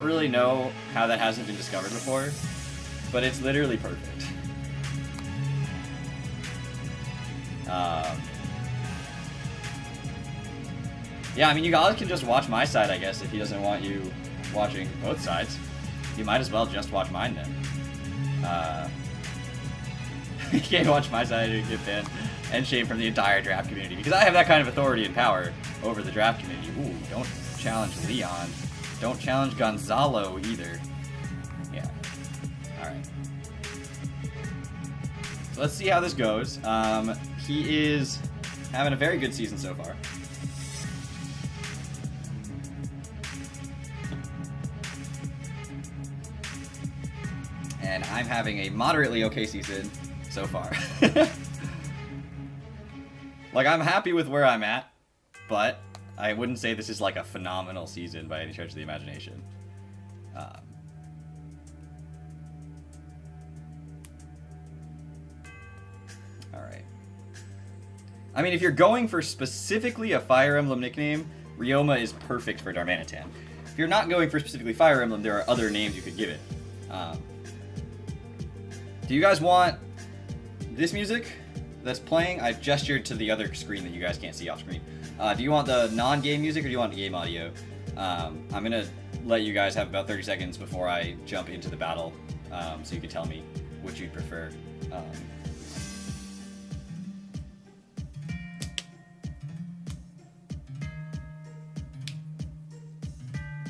really know how that hasn't been discovered before, but it's literally perfect. Yeah, I mean, you guys can just watch my side, I guess, if he doesn't want you watching both sides. You might as well just watch mine then. You can't watch my side and get banned and shamed from the entire draft community, because I have that kind of authority and power over the draft community. Ooh, don't challenge Leon. Don't challenge Gonzalo either. Yeah. Alright. So let's see how this goes. He is having a very good season so far. And I'm having a moderately okay season so far. Like, I'm happy with where I'm at, but I wouldn't say this is like a phenomenal season by any stretch of the imagination. Alright. I mean, if you're going for specifically a Fire Emblem nickname, Ryoma is perfect for Darmanitan. If you're not going for specifically Fire Emblem, there are other names you could give it. Do you guys want this music that's playing? I've gestured to the other screen that you guys can't see off screen. Do you want the non-game music or do you want the game audio? I'm going to let you guys have about 30 seconds before I jump into the battle, so you can tell me which you'd prefer.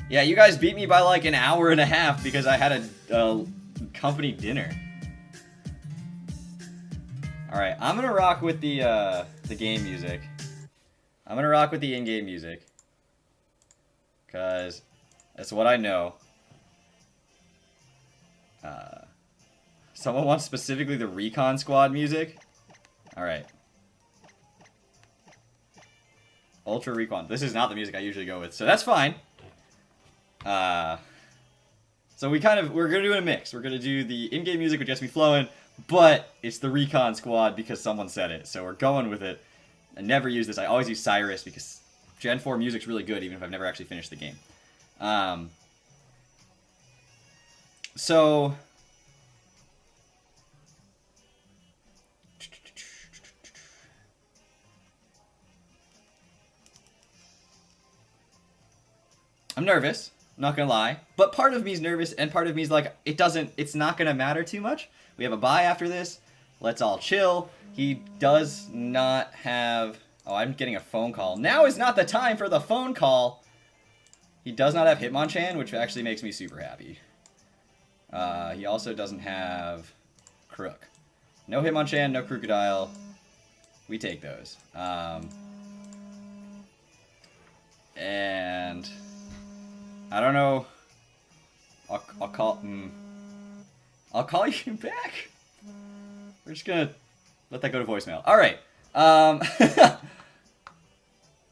Yeah, you guys beat me by like an hour and a half because I had a company dinner. Alright, I'm gonna rock with the game music. I'm gonna rock with the in-game music. Because that's what I know. Someone wants specifically the Recon Squad music? Alright. Ultra Recon. This is not the music I usually go with, so that's fine. So we're gonna do a mix. We're gonna do the in-game music, which gets me flowing, but it's the Recon Squad because someone said it, so we're going with it. I never use this. I always use Cyrus because Gen 4 music's really good, even if I've never actually finished the game. So I'm nervous. I'm not gonna lie, but part of me is nervous, and part of me is like, it's not gonna matter too much. We have a bye after this. Let's all chill. He does not have... Oh, I'm getting a phone call. Now is not the time for the phone call. He does not have Hitmonchan, which actually makes me super happy. He also doesn't have Crook. No Hitmonchan, no Crocodile. We take those. And... I don't know. I'll call you back. We're just gonna let that go to voicemail. All right.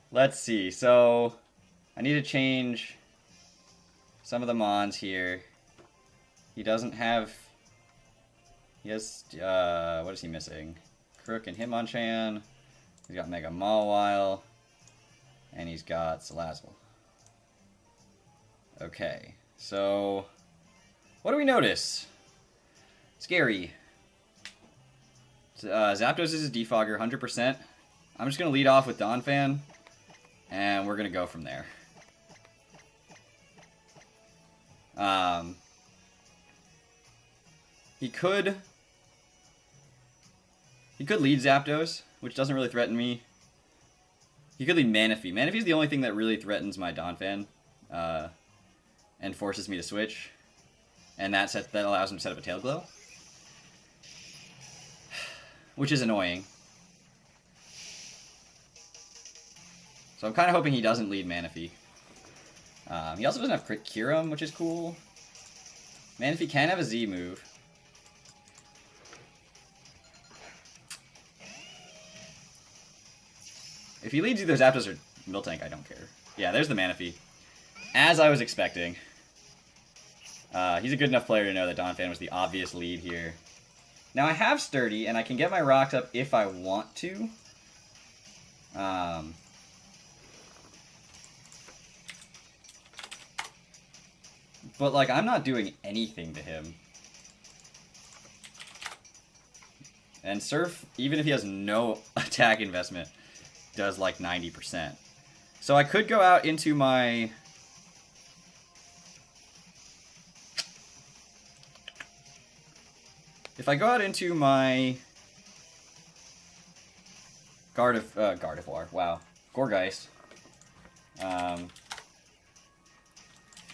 Let's see. So I need to change some of the mons here. He doesn't have. He has. What is he missing? Crook and Hitmonchan. He's got Mega Mawile, and he's got Salazzle. Okay, so what do we notice? Scary. Zapdos is his defogger, 100%. I'm just going to lead off with Donphan, and we're going to go from there. He could lead Zapdos, which doesn't really threaten me. He could lead Manaphy. Manaphy is the only thing that really threatens my Donphan. And forces me to switch, and that allows him to set up a Tail Glow, which is annoying. So I'm kind of hoping he doesn't lead Manaphy. He also doesn't have Crit Kyurem, which is cool. Manaphy can have a Z move. If he leads either Zapdos or Miltank, I don't care. Yeah, there's the Manaphy. As I was expecting. He's a good enough player to know that Donphan was the obvious lead here. Now I have Sturdy, and I can get my rocks up if I want to. But But, like, I'm not doing anything to him. And Surf, even if he has no attack investment, does, like, 90%. So I could go out into my... If I go out into my... Gardevoir, wow. Gourgeist.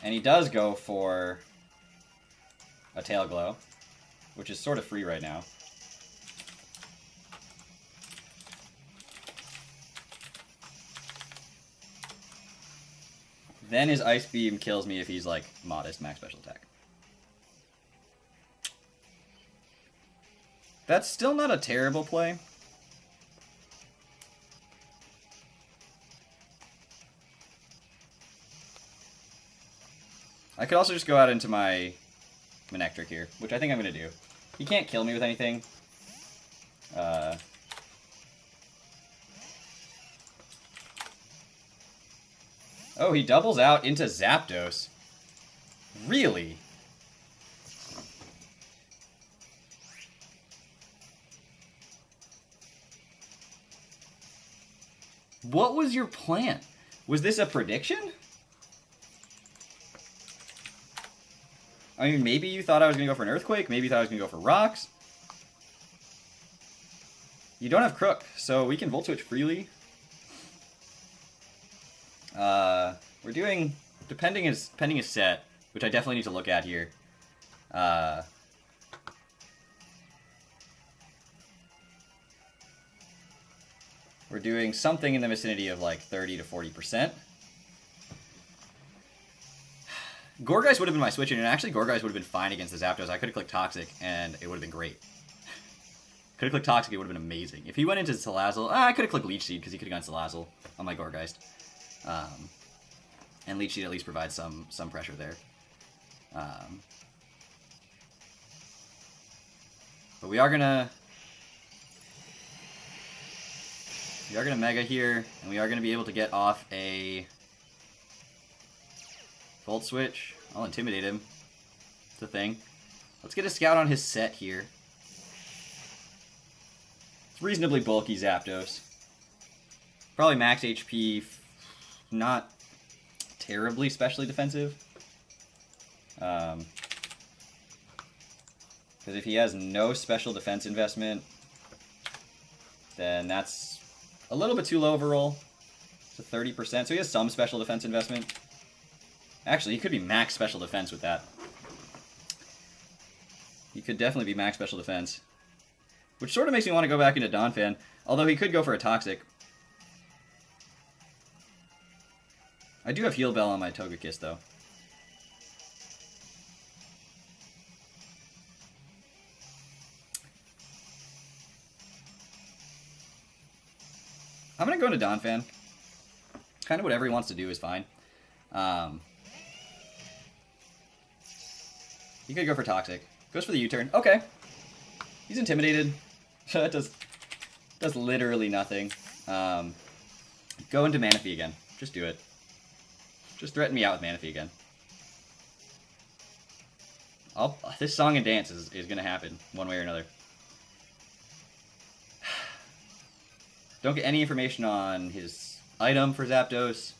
And he does go for a Tail Glow, which is sort of free right now. Then his Ice Beam kills me if he's, like, modest max special attack. That's still not a terrible play. I could also just go out into my Manectric here, which I think I'm going to do. He can't kill me with anything. Oh, he doubles out into Zapdos. Really? What was your plan? Was this a prediction? I mean, maybe you thought I was going to go for an Earthquake. Maybe you thought I was going to go for Rocks. You don't have Crook, so we can Volt Switch freely. We're doing, depending his set, which I definitely need to look at here. We're doing something in the vicinity of like 30 to 40%. Gourgeist would have been my switch in, and actually Gourgeist would have been fine against the Zapdos. I could have clicked Toxic, and it would have been great. Could have clicked Toxic, it would have been amazing. If he went into Salazzle, I could have clicked Leech Seed, because he could have gone Salazzle on my Gourgeist. And Leech Seed at least provides some pressure there. But we are gonna Mega here, and we are gonna be able to get off a Volt Switch. I'll intimidate him. It's a thing. Let's get a Scout on his set here. It's reasonably bulky Zapdos. Probably max HP, not terribly specially defensive. Because if he has no special defense investment, then that's a little bit too low of a roll. It's 30%, so he has some special defense investment. Actually, he could be max special defense with that. He could definitely be max special defense. Which sort of makes me want to go back into Donphan, although he could go for a Toxic. I do have Heal Bell on my Togekiss, though. I'm going to go into Donphan. Kind of whatever he wants to do is fine. He could go for Toxic. Goes for the U-turn. Okay. He's intimidated. That does literally nothing. Go into Manaphy again. Just do it. Just threaten me out with Manaphy again. This Song and Dance is going to happen one way or another. Don't get any information on his item for Zapdos.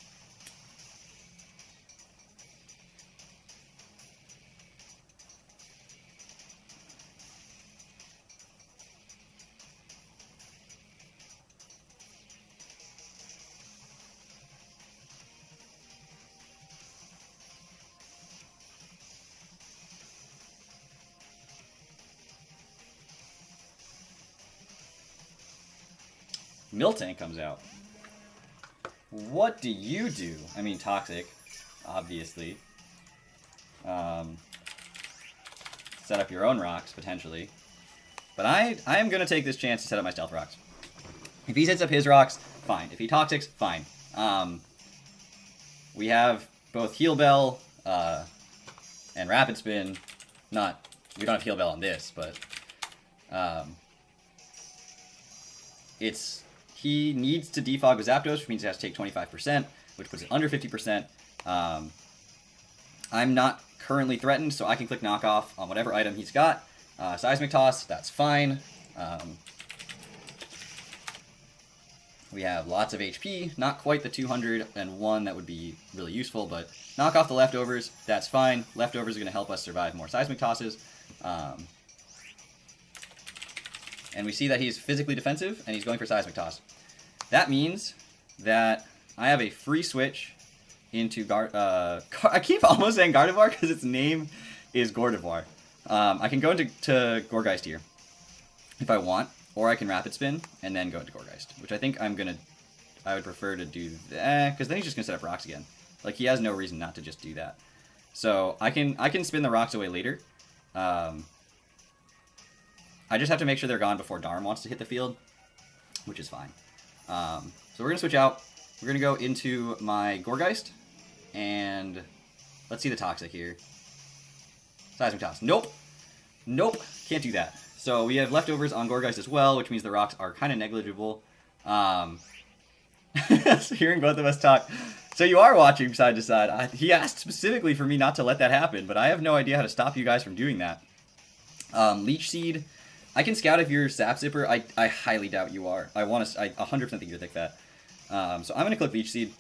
Miltank comes out. What do you do? I mean, Toxic, obviously. Set up your own rocks, potentially. But I am going to take this chance to set up my Stealth Rocks. If he sets up his rocks, fine. If he Toxics, fine. We have both Heal Bell and Rapid Spin. We don't have Heal Bell on this, but he needs to defog with Zapdos, which means he has to take 25%, which puts it under 50%. I'm not currently threatened, so I can click knockoff on whatever item he's got. Seismic Toss, that's fine. We have lots of HP, not quite the 201 that would be really useful, but knock off the leftovers, that's fine. Leftovers are going to help us survive more Seismic Tosses. And we see that he's physically defensive, and he's going for Seismic Toss. That means that I have a free switch into I keep almost saying Gardevoir because its name is Gardevoir. I can go into Gourgeist here if I want, or I can Rapid Spin and then go into Gourgeist, which I think I would prefer to do that, because then he's just going to set up rocks again. Like, he has no reason not to just do that. So I can spin the rocks away later. I just have to make sure they're gone before Darm wants to hit the field, which is fine. So we're going to switch out. We're going to go into my Gourgeist, and let's see the Toxic here. Seismic Toss. Nope. Nope. Can't do that. So we have leftovers on Gourgeist as well, which means the rocks are kind of negligible. So hearing both of us talk. So you are watching side to side. He asked specifically for me not to let that happen, but I have no idea how to stop you guys from doing that. Leech Seed. I can scout if you're Sap Zipper. I highly doubt you are. I 100% think you're Thick Fat. So I'm going to click Leech Seed.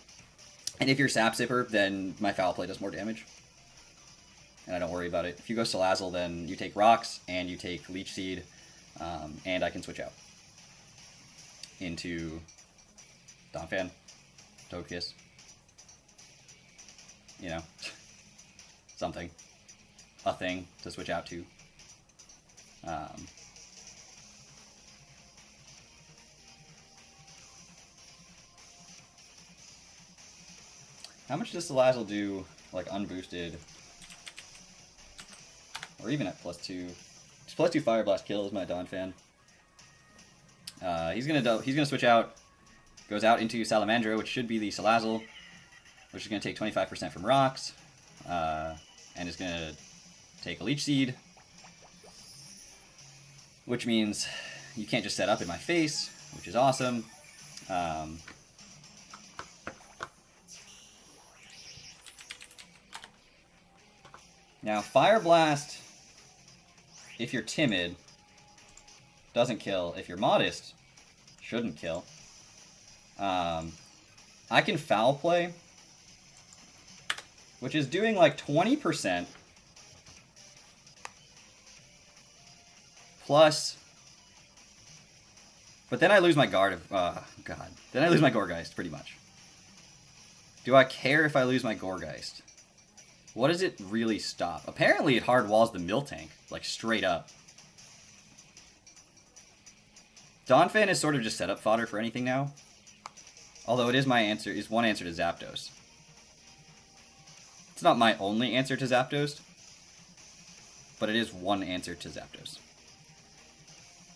And if you're Sap Zipper, then my Foul Play does more damage. And I don't worry about it. If you go Salazzle, then you take Rocks, and you take Leech Seed, and I can switch out into Donphan, Togekiss, you know, something, a thing to switch out to. How much does Salazzle do, like, unboosted? Or even at +2. Just +2 Fire Blast kills my Donphan. He's gonna switch out. Goes out into Salamandra, which should be the Salazzle, which is gonna take 25% from rocks, and is gonna take a Leech Seed, which means you can't just set up in my face, which is awesome. Now, Fire Blast, if you're timid, doesn't kill. If you're modest, shouldn't kill. I can Foul Play, which is doing like 20% plus, but then I lose my God. Then I lose my Gourgeist, pretty much. Do I care if I lose my Gourgeist? What does it really stop? Apparently it hard walls the Miltank, like straight up. Donphan is sort of just setup fodder for anything now. Although it is one answer to Zapdos. It's not my only answer to Zapdos, but it is one answer to Zapdos.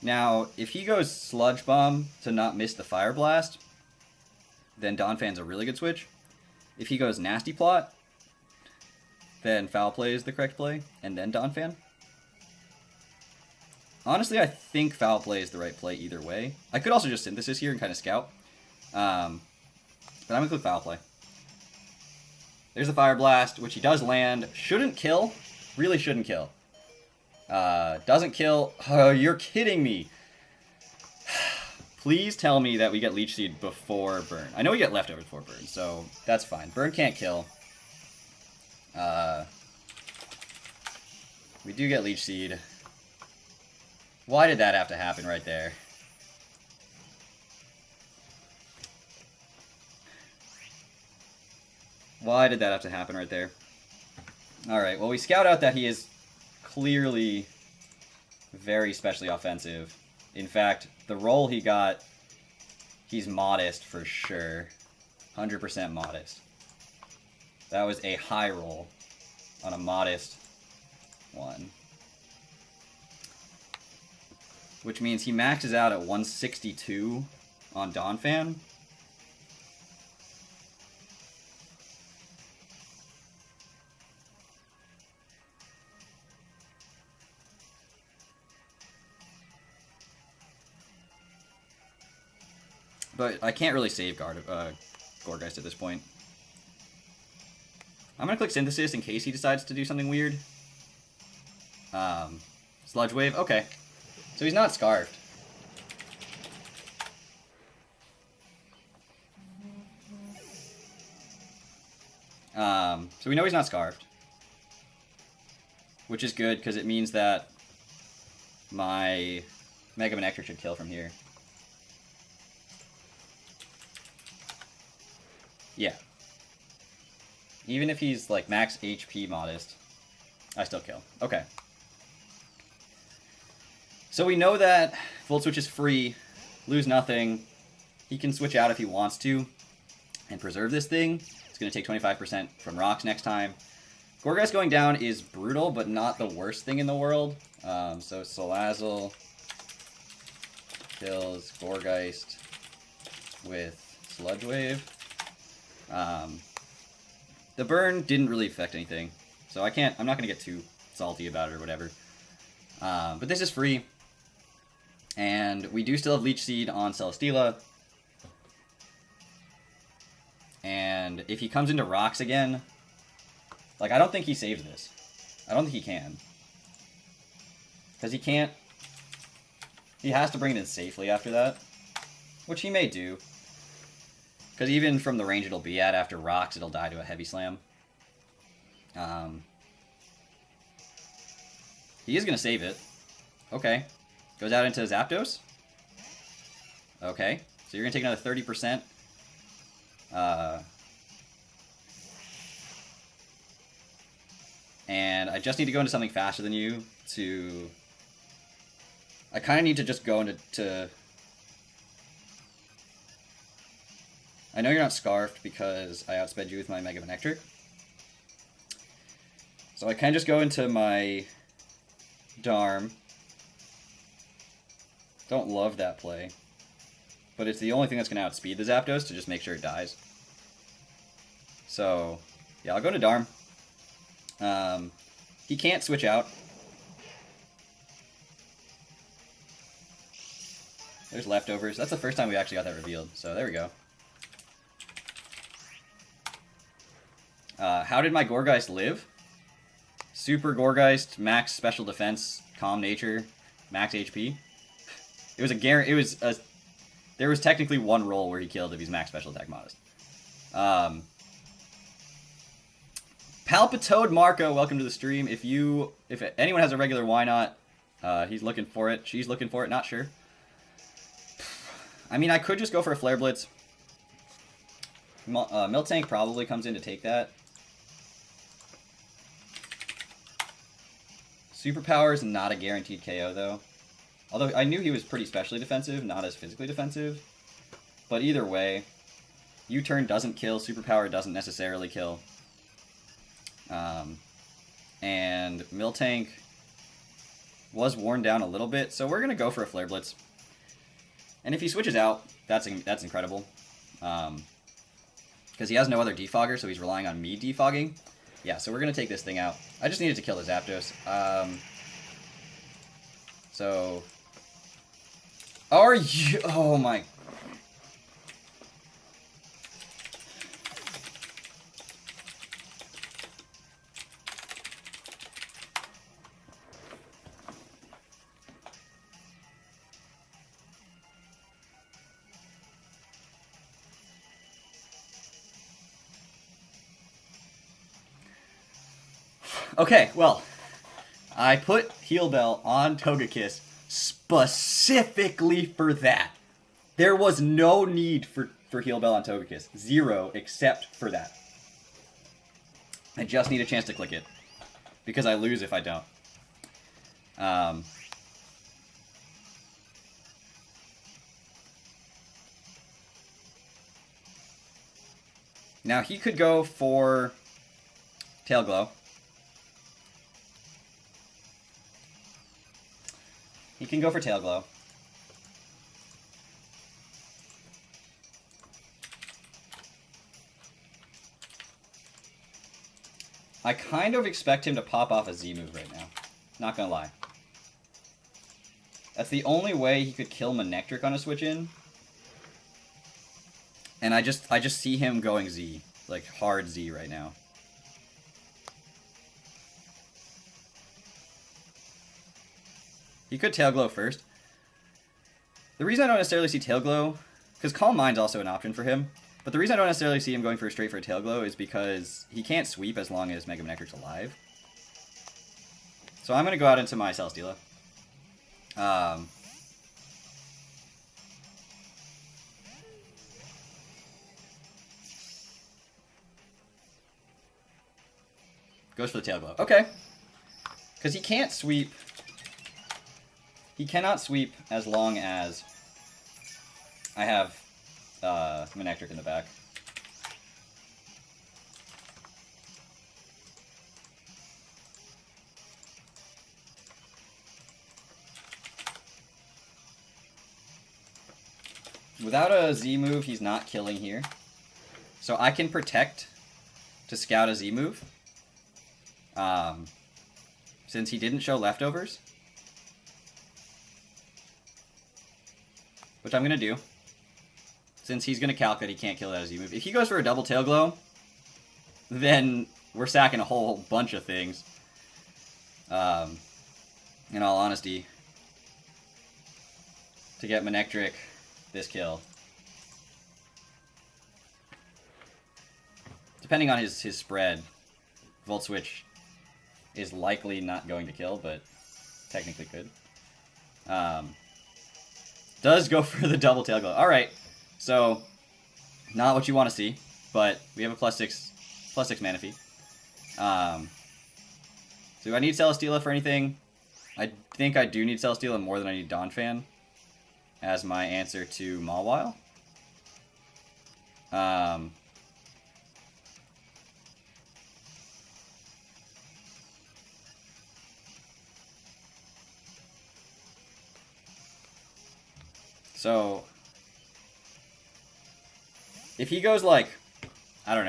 Now, if he goes Sludge Bomb to not miss the Fire Blast, then Donphan's a really good switch. If he goes Nasty Plot, then Foul Play is the correct play, and then Donphan. Honestly, I think Foul Play is the right play either way. I could also just Synthesis here and kind of scout. But I'm going to click Foul Play. There's the Fire Blast, which he does land. Shouldn't kill. Really shouldn't kill. Doesn't kill. Oh, you're kidding me. Please tell me that we get Leech Seed before Burn. I know we get Leftovers before Burn, so that's fine. Burn can't kill. We do get Leech Seed. Why did that have to happen right there? Why did that have to happen right there? Alright, well, we scout out that he is clearly very specially offensive. In fact, the roll he got, he's modest for sure. 100% modest. That was a high roll on a modest one. Which means he maxes out at 162 on Donphan. But I can't really save Gourgeist at this point. I'm gonna click Synthesis in case he decides to do something weird. Sludge Wave, okay. So he's not Scarfed. So we know he's not Scarfed. Which is good, because it means that my Mega Manectric should kill from here. Yeah. Even if he's, like, max HP modest, I still kill. Okay. So we know that Volt Switch is free, lose nothing. He can switch out if he wants to and preserve this thing. It's going to take 25% from rocks next time. Gourgeist going down is brutal, but not the worst thing in the world. So Salazzle kills Gourgeist with Sludge Wave. The burn didn't really affect anything, so I'm not going to get too salty about it or whatever. But this is free. And we do still have Leech Seed on Celesteela. And if he comes into rocks again, like, I don't think he saves this. I don't think he can. Because he can't... He has to bring it in safely after that. Which he may do. Because even from the range it'll be at after rocks, it'll die to a Heavy Slam. He is going to save it. Okay. Goes out into Zapdos. Okay. So you're going to take another 30%. And I just need to go into something faster than you to... I kind of need to just go into... I know you're not Scarfed because I outsped you with my Mega Manectric. So I can just go into my Darm. Don't love that play. But it's the only thing that's going to outspeed the Zapdos to just make sure it dies. So, yeah, I'll go to Darm. He can't switch out. There's leftovers. That's the first time we actually got that revealed. So there we go. How did my Gourgeist live? Super Gourgeist, max special defense, calm nature, max HP. It was a there was technically one roll where he killed if he's max special attack modest. Palpitoad Marco, welcome to the stream. If anyone has a regular why not, he's looking for it. She's looking for it, not sure. I mean, I could just go for a Flare Blitz. Miltank probably comes in to take that. Superpower is not a guaranteed KO, though. Although I knew he was pretty specially defensive, not as physically defensive. But either way, U-turn doesn't kill, Superpower doesn't necessarily kill. And Miltank was worn down a little bit, so we're going to go for a Flare Blitz. And if he switches out, that's incredible. Because he has no other defogger, so he's relying on me defogging. Yeah, so we're going to take this thing out. I just needed to kill the Zapdos. So... Are you... Oh my... Okay, well, I put Heal Bell on Togekiss specifically for that. There was no need for Heal Bell on Togekiss. Zero, except for that. I just need a chance to click it. Because I lose if I don't. Now, he could go for Tail Glow. He can go for Tail Glow. I kind of expect him to pop off a Z move right now. Not gonna lie. That's the only way he could kill Manectric on a switch in. And I just see him going Z. Like, hard Z right now. He could Tail Glow first. The reason I don't necessarily see Tail Glow, because Calm Mind's also an option for him, but the reason I don't necessarily see him going straight for a Tail Glow is because he can't sweep as long as Mega Manectric's alive. So I'm going to go out into my Celesteela. Goes for the Tail Glow. Okay. Because he can't sweep. He cannot sweep as long as I have Manectric in the back. Without a Z move, he's not killing here. So I can protect to scout a Z move. Since he didn't show leftovers. Which I'm going to do. Since he's going to calc that he can't kill that as a Z move. If he goes for a double Tail Glow, then we're sacking a whole bunch of things. In all honesty. To get Manectric this kill. Depending on his spread, Volt Switch is likely not going to kill, but technically could. Does go for the double Tail Glow. Alright, so not what you want to see, but we have a +6 Manaphy. So do I need Celesteela for anything? I think I do need Celesteela more than I need Donphan as my answer to Mawile. So, if he goes like, I don't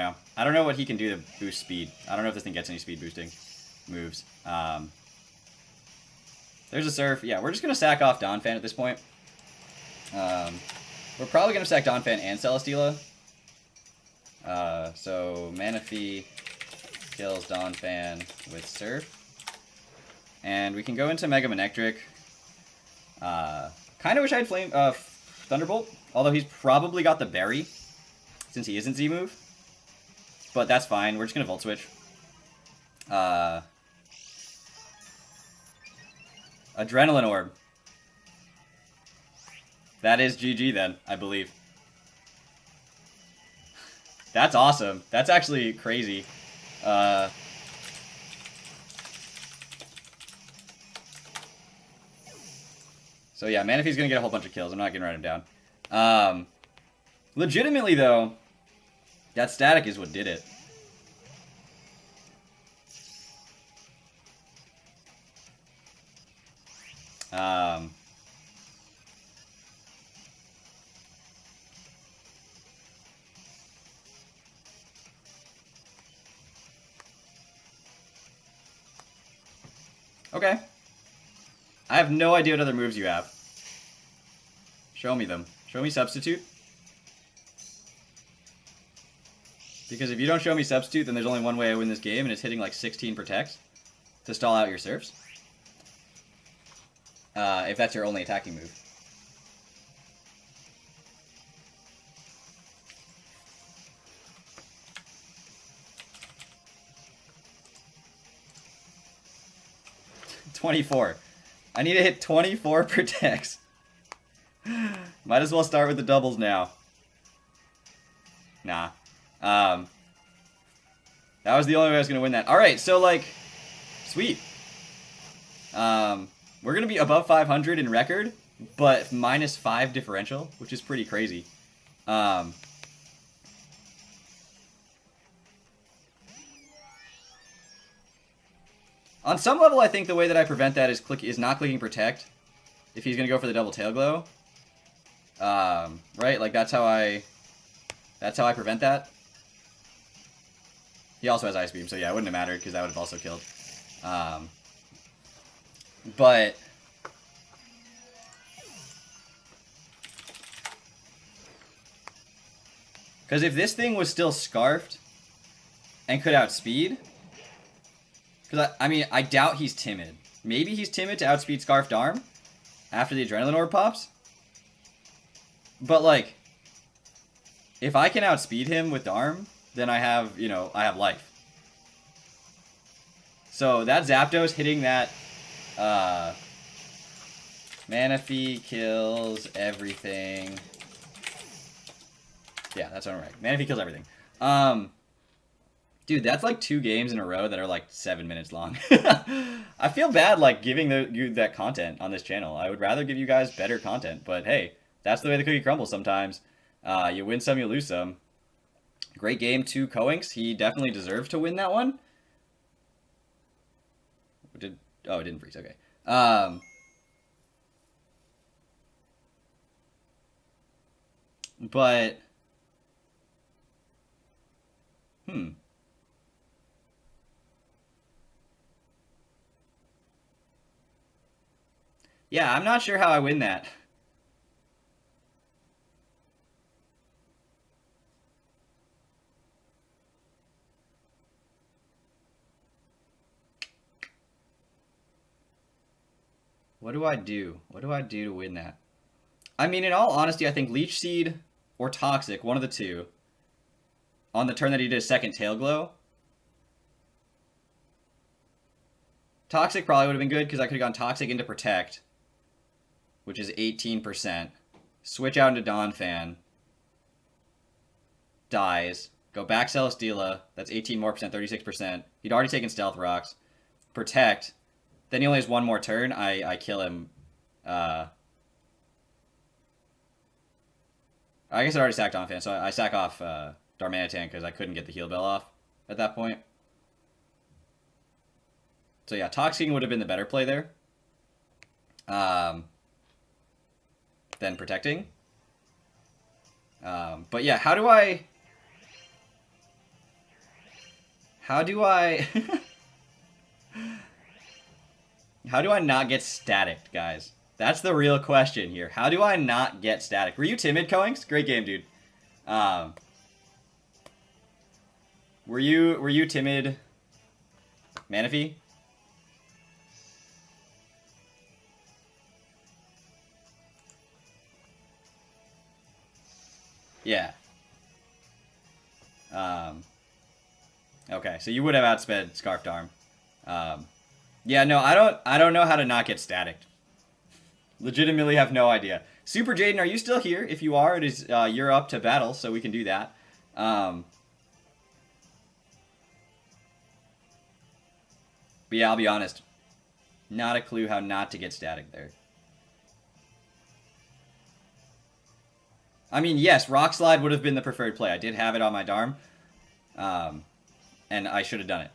know what he can do to boost speed. I don't know if this thing gets any speed boosting moves. There's a Surf. Yeah, we're just going to sack off Donphan at this point. We're probably going to sack Donphan and Celesteela. So, Manaphy kills Donphan with Surf. And we can go into Mega Manectric. Kind of wish I had Thunderbolt, although he's probably got the Berry, since he isn't Z-move. But that's fine, we're just going to Volt Switch. Adrenaline Orb. That is GG then, I believe. That's awesome. That's actually crazy. So yeah, Manaphy's gonna get a whole bunch of kills. I'm not gonna write him down. Legitimately though, that static is what did it. Okay. I have no idea what other moves you have. Show me them. Show me Substitute. Because if you don't show me Substitute, then there's only one way I win this game, and it's hitting like 16 protects to stall out your Surfs. If that's your only attacking move. $24. I need to hit 24 protects. Might as well start with the doubles now. Nah. That was the only way I was going to win that. Alright, so like, sweet. We're going to be above 500 in record, but -5 differential, which is pretty crazy. On some level, I think the way that I prevent that is not clicking Protect. If he's gonna go for the double Tail Glow, right? Like that's how I prevent that. He also has Ice Beam, so yeah, it wouldn't have mattered because that would have also killed. But because if this thing was still Scarfed and could outspeed. Because, I mean, I doubt he's timid. Maybe he's timid to outspeed Scarf Darm after the Adrenaline Orb pops. But, like, if I can outspeed him with Darm, then I have, you know, I have life. So that Zapdos hitting that Manaphy kills everything. Yeah, that's what I'm right. Manaphy kills everything. Dude, that's like 2 games in a row that are like 7 minutes long. I feel bad like giving you that content on this channel. I would rather give you guys better content, but hey, that's the way the cookie crumbles sometimes. You win some, you lose some. Great game to Coinks. He definitely deserves to win that one. Oh, it didn't freeze. Okay. But yeah, I'm not sure how I win that. What do I do? What do I do to win that? I mean, in all honesty, I think Leech Seed or Toxic, one of the two, on the turn that he did a second Tail Glow. Toxic probably would have been good because I could have gone Toxic into Protect, which is 18%. Switch out into Donphan. Dies. Go back Celesteela. That's 18 more percent, 36%. He'd already taken Stealth Rocks. Protect. Then he only has one more turn. I kill him. I guess I already sacked Donphan, so I sack off Darmanitan because I couldn't get the Heal Bell off at that point. So yeah, Toxing would have been the better play there. Than Protecting. But yeah, how do I how do I not get static, guys? That's the real question here. How do I not get static? Were you timid, Coinks? Great game, dude. Were you timid, Manaphy? Yeah. Okay, so you would have outsped Scarf Darm. Yeah, no, I don't know how to not get static. Legitimately have no idea. Super Jaden, are you still here? If you are, it is you're up to battle, so we can do that. But yeah, I'll be honest. Not a clue how not to get static there. I mean, yes, Rock Slide would have been the preferred play. I did have it on my Darm. And I should have done it.